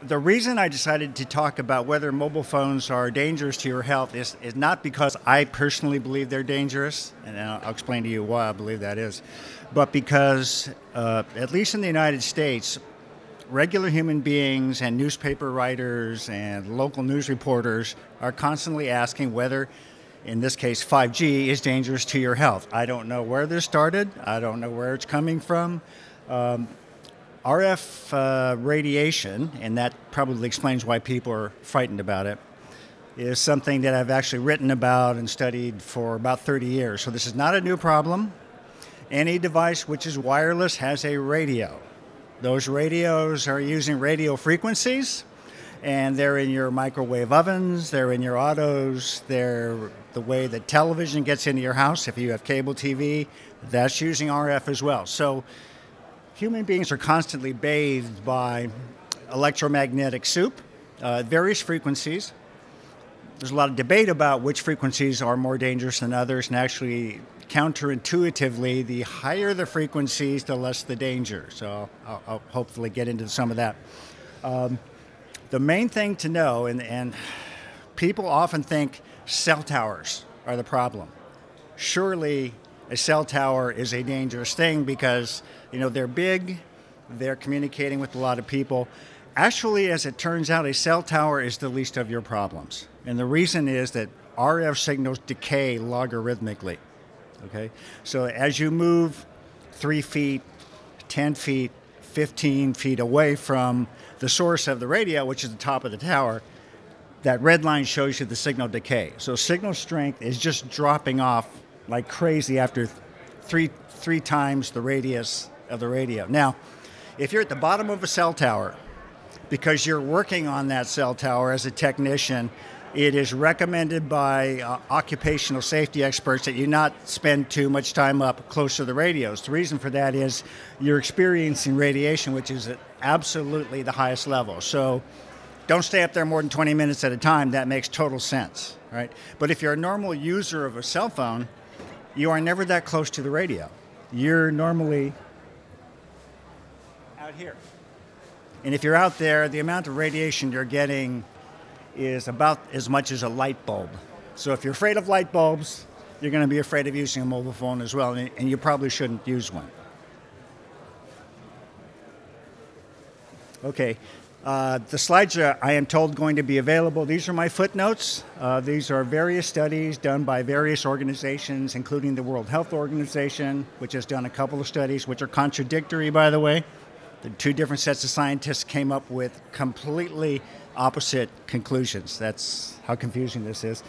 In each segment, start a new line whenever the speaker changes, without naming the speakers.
The reason I decided to talk about whether mobile phones are dangerous to your health is not because I personally believe they're dangerous, and I'll explain to you why I believe that is, but because, at least in the United States, regular human beings and newspaper writers and local news reporters are constantly asking whether, in this case, 5G is dangerous to your health. I don't know where this started. I don't know where it's coming from. RF radiation, and that probably explains why people are frightened about it, is something that I've actually written about and studied for about 30 years. So this is not a new problem. Any device which is wireless has a radio. Those radios are using radio frequencies, and they're in your microwave ovens, they're in your autos, they're the way that television gets into your house. If you have cable TV, that's using RF as well. So human beings are constantly bathed by electromagnetic soup at various frequencies. There's a lot of debate about which frequencies are more dangerous than others, and actually counterintuitively, the higher the frequencies, the less the danger. So I'll hopefully get into some of that. The main thing to know, and people often think cell towers are the problem. Surely a cell tower is a dangerous thing because, they're big, they're communicating with a lot of people. Actually, as it turns out, a cell tower is the least of your problems. And the reason is that RF signals decay logarithmically. Okay, so as you move 3 feet, 10 feet, 15 feet away from the source of the radio, which is the top of the tower, that red line shows you the signal decay. So signal strength is just dropping off like crazy after three times the radius of the radio. Now, if you're at the bottom of a cell tower, because you're working on that cell tower as a technician, it is recommended by occupational safety experts that you not spend too much time up close to the radios. The reason for that is you're experiencing radiation, which is at absolutely the highest level. So don't stay up there more than 20 minutes at a time. That makes total sense, right? But if you're a normal user of a cell phone, you are never that close to the radio. You're normally out here. And if you're out there, the amount of radiation you're getting is about as much as a light bulb. So if you're afraid of light bulbs, you're going to be afraid of using a mobile phone as well, and you probably shouldn't use one. Okay, the slides are, I am told, going to be available. These are my footnotes. These are various studies done by various organizations, including the World Health Organization, which has done a couple of studies, which are contradictory, by the way. The two different sets of scientists came up with completely opposite conclusions. That's how confusing this is.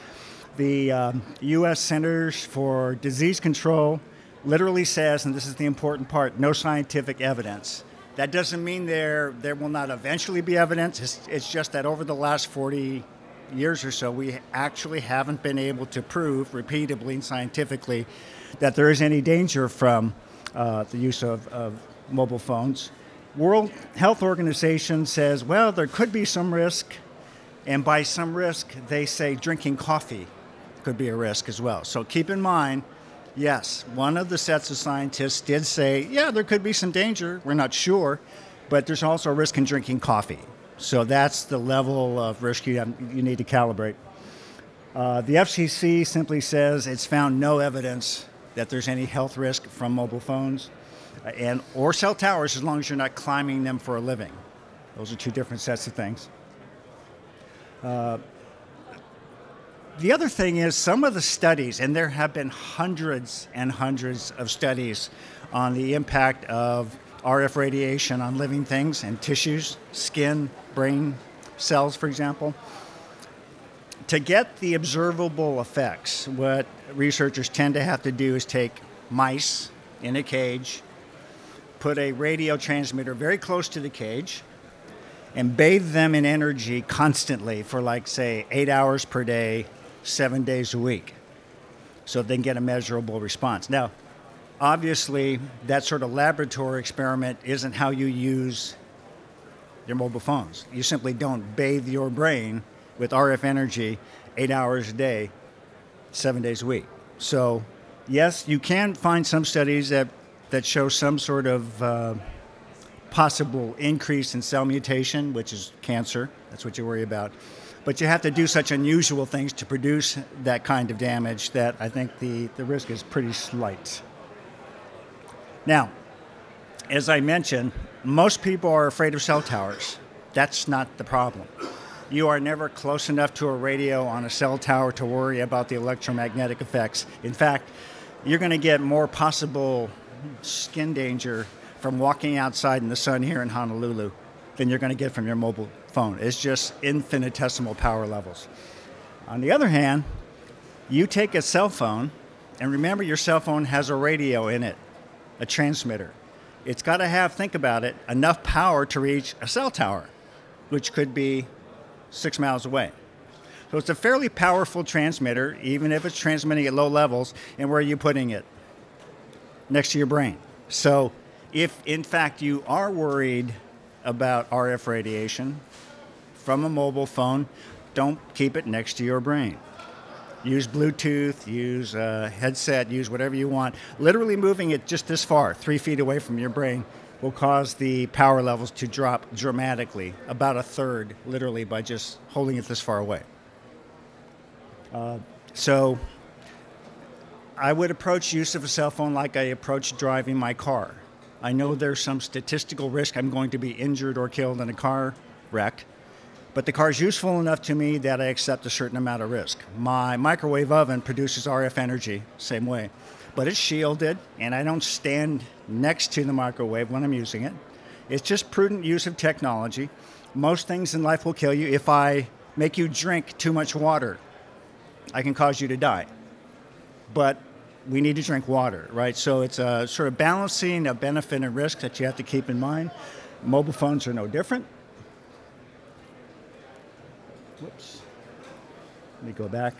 The U.S. Centers for Disease Control literally says, and this is the important part, no scientific evidence. That doesn't mean there will not eventually be evidence. It's just that over the last 40 years or so, we actually haven't been able to prove repeatedly and scientifically that there is any danger from the use of mobile phones. World Health Organization says, well, there could be some risk, and by some risk, they say drinking coffee could be a risk as well. So keep in mind, yes, one of the sets of scientists did say, yeah, there could be some danger, we're not sure, but there's also a risk in drinking coffee. So that's the level of risk you need to calibrate. The FCC simply says it's found no evidence that there's any health risk from mobile phones or cell towers, as long as you're not climbing them for a living. Those are two different sets of things. The other thing is some of the studies, and there have been hundreds and hundreds of studies on the impact of RF radiation on living things and tissues, skin, brain cells, for example. To get the observable effects, what researchers tend to have to do is take mice in a cage, put a radio transmitter very close to the cage, and bathe them in energy constantly for, like, say, 8 hours per day, 7 days a week, so they can get a measurable response. Now, obviously, that sort of laboratory experiment isn't how you use your mobile phones. You simply don't bathe your brain with RF energy 8 hours a day, 7 days a week. So, yes, you can find some studies that show some sort of possible increase in cell mutation, which is cancer. That's what you worry about. But you have to do such unusual things to produce that kind of damage that I think the risk is pretty slight. Now, as I mentioned, most people are afraid of cell towers. That's not the problem. You are never close enough to a radio on a cell tower to worry about the electromagnetic effects. In fact, you're going to get more possible skin danger from walking outside in the sun here in Honolulu than you're going to get from your mobile phone. It's just infinitesimal power levels. On the other hand, you take a cell phone, and remember your cell phone has a radio in it, a transmitter. It's got to have, think about it, enough power to reach a cell tower, which could be 6 miles away. So it's a fairly powerful transmitter, even if it's transmitting at low levels. And where are you putting it? Next to your brain. So if, in fact, you are worried about RF radiation from a mobile phone, don't keep it next to your brain. Use Bluetooth, use a headset, use whatever you want. Literally moving it just this far, 3 feet away from your brain, will cause the power levels to drop dramatically, about a third, literally, by just holding it this far away. So I would approach use of a cell phone like I approach driving my car. I know there's some statistical risk I'm going to be injured or killed in a car wreck, but the car is useful enough to me that I accept a certain amount of risk. My microwave oven produces RF energy, same way, but it's shielded, and I don't stand next to the microwave when I'm using it. It's just prudent use of technology. Most things in life will kill you. If I make you drink too much water, I can cause you to die. But we need to drink water, right? So it's a sort of balancing of benefit and risk that you have to keep in mind. Mobile phones are no different. Whoops. Let me go back.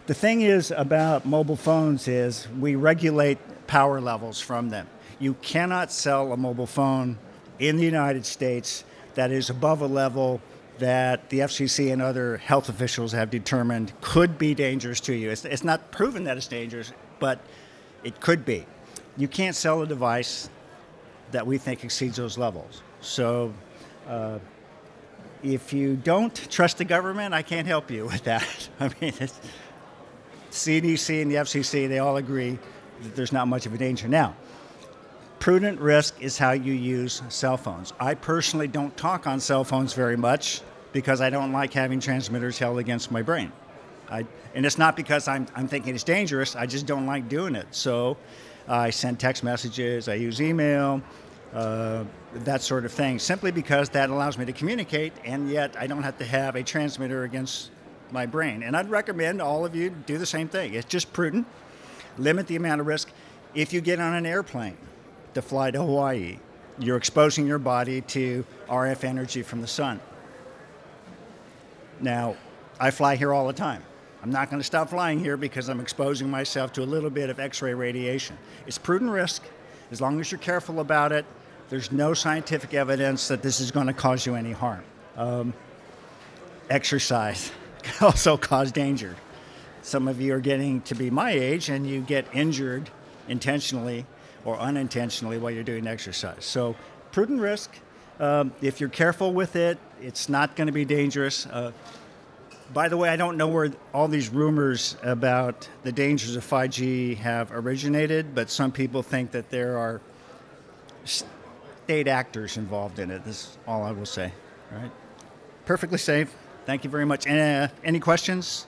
The thing is about mobile phones is we regulate power levels from them. You cannot sell a mobile phone in the United States that is above a level that the FCC and other health officials have determined could be dangerous to you. It's not proven that it's dangerous, but it could be. You can't sell a device that we think exceeds those levels. So if you don't trust the government, I can't help you with that. I mean, CDC and the FCC, they all agree that there's not much of a danger. Now, prudent risk is how you use cell phones. I personally don't talk on cell phones very much because I don't like having transmitters held against my brain. And it's not because I'm thinking it's dangerous, I just don't like doing it. So I send text messages, I use email, that sort of thing, simply because that allows me to communicate, and yet I don't have to have a transmitter against my brain. And I'd recommend all of you do the same thing. It's just prudent. Limit the amount of risk. If you get on an airplane to fly to Hawaii, you're exposing your body to RF energy from the sun. Now, I fly here all the time. I'm not going to stop flying here because I'm exposing myself to a little bit of X-ray radiation. It's prudent risk. As long as you're careful about it, there's no scientific evidence that this is going to cause you any harm. Exercise can also cause danger. Some of you are getting to be my age and you get injured intentionally or unintentionally while you're doing exercise. So prudent risk. If you're careful with it, it's not going to be dangerous. By the way, I don't know where all these rumors about the dangers of 5G have originated, but some people think that there are state actors involved in it. This is all I will say. All right. Perfectly safe. Thank you very much. Any questions?